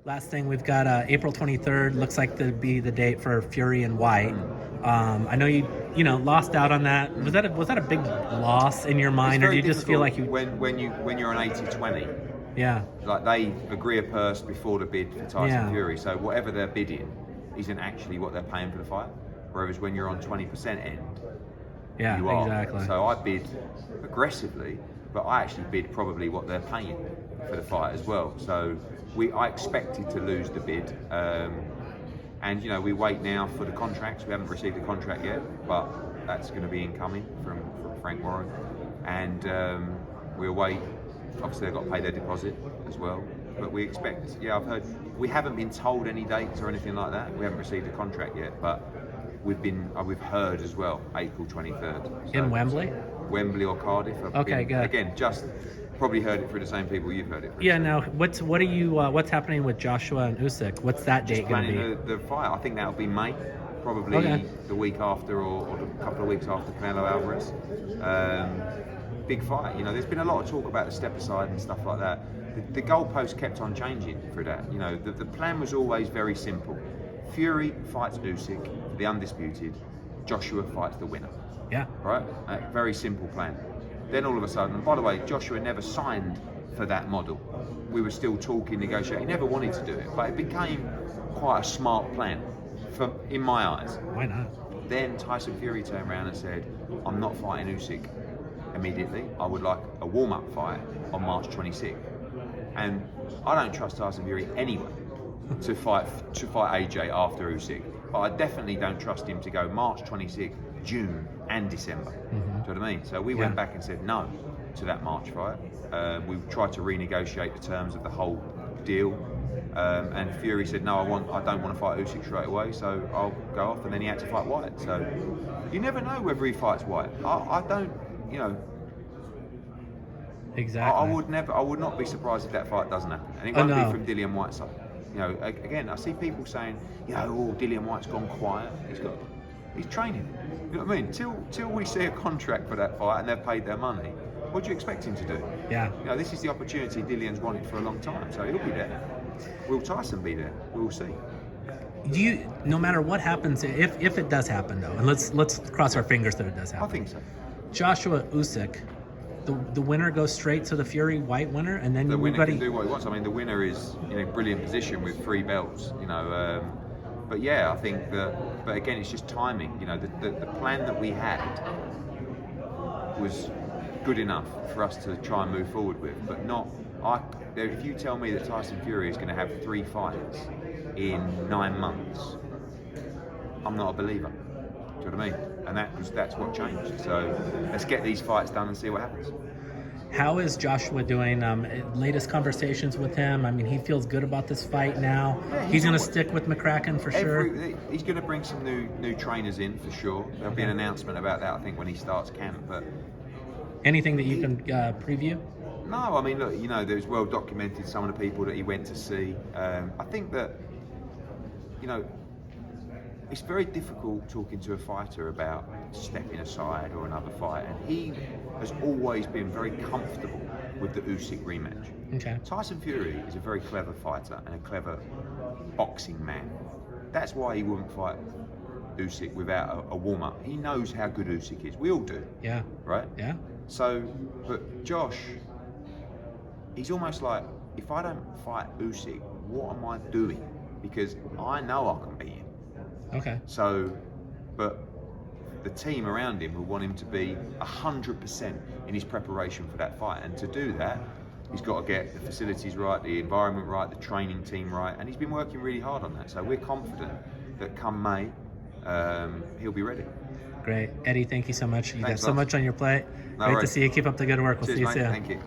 Last thing, we've got April 23rd. Looks like to be the date for Fury and Whyte. I know you lost out on that. Was that a big loss in your mind, or do you just feel like you when you're an 80-20? Yeah. Like they agree a purse before the bid for Tyson Fury, so whatever they're bidding isn't actually what they're paying for the fight. Whereas when you're on 20% end, you are. Exactly. So I bid aggressively, but I actually bid probably what they're paying for the fight as well. So I expected to lose the bid, and we wait now for the contracts. We haven't received the contract yet, but that's going to be incoming from Frank Warren, and we'll wait. Obviously, they've got to pay their deposit as well. But we expect, I've heard, we haven't been told any dates or anything like that. We haven't received the contract yet, but we've heard as well, April 23rd. So in Wembley? Wembley or Cardiff. Okay, good. Again, just probably heard it through the same people you've heard it through. Yeah, now, what's happening with Joshua and Usyk? What's that date going to be? Planning the fight, I think that'll be May. Probably the week after or a couple of weeks after Canelo Alvarez. Big fight, there's been a lot of talk about the step aside and stuff like that. The goalpost kept on changing for that. The plan was always very simple. Fury fights Usyk for the undisputed, Joshua fights the winner. Yeah. Right? A very simple plan. Then all of a sudden, and by the way, Joshua never signed for that model. We were still talking, negotiating. He never wanted to do it, but it became quite a smart plan, in my eyes. Why not? Then Tyson Fury turned around and said, I'm not fighting Usyk immediately. I would like a warm-up fight on March 26th. And I don't trust Tyson Fury anyway to fight AJ after Usyk. But I definitely don't trust him to go March 26th, June and December. Do you know what I mean? So we went back and said no to that March fight. We tried to renegotiate the terms of the whole deal. And Fury said, no, I don't want to fight Usyk straight away, so I'll go off. And then he had to fight Whyte. So you never know whether he fights Whyte. I don't, Exactly. I would not be surprised if that fight doesn't happen. And it won't be from Dillian Whyte's side. Again, I see people saying, Dillian Whyte's gone quiet. He's training. You know what I mean? Till we see a contract for that fight and they've paid their money, what do you expect him to do? Yeah. This is the opportunity Dillian's wanted for a long time, so he'll be there. Will Tyson be there? We'll see. No matter what happens, if it does happen though, and let's cross our fingers that it does happen. I think so. Joshua Usyk, the winner goes straight to the Fury Whyte winner, and then the winner can do what he wants. I mean, the winner is in a brilliant position with 3 belts. But I think that. But again, it's just timing. The plan that we had was good enough for us to try and move forward with, but not. If you tell me that Tyson Fury is going to have 3 fights in 9 months, I'm not a believer. Do you know what I mean? And that's what changed. So let's get these fights done and see what happens. How is Joshua doing? Latest conversations with him. I mean, he feels good about this fight now. Yeah, he's going to stick with McCracken for sure. He's going to bring some new trainers in for sure. There'll be an announcement about that, I think, when he starts camp. But anything that you can preview? No, I mean, look, there's well documented some of the people that he went to see. I think that, it's very difficult talking to a fighter about stepping aside or another fight, and he has always been very comfortable with the Usyk rematch. Okay. Tyson Fury is a very clever fighter and a clever boxing man. That's why he wouldn't fight Usyk without a warm-up. He knows how good Usyk is. We all do. Yeah. Right? Yeah. So, but Josh, he's almost like, if I don't fight Usyk, what am I doing? Because I know I can beat him. Okay. So, but the team around him will want him to be 100% in his preparation for that fight. And to do that, he's got to get the facilities right, the environment right, the training team right. And he's been working really hard on that. So we're confident that come May, he'll be ready. Great. Eddie, thank you so much. You Thanks, got so much on your plate. No Great worries. to see you. Keep up the good work. We'll Cheers, see you mate. soon. Thank you.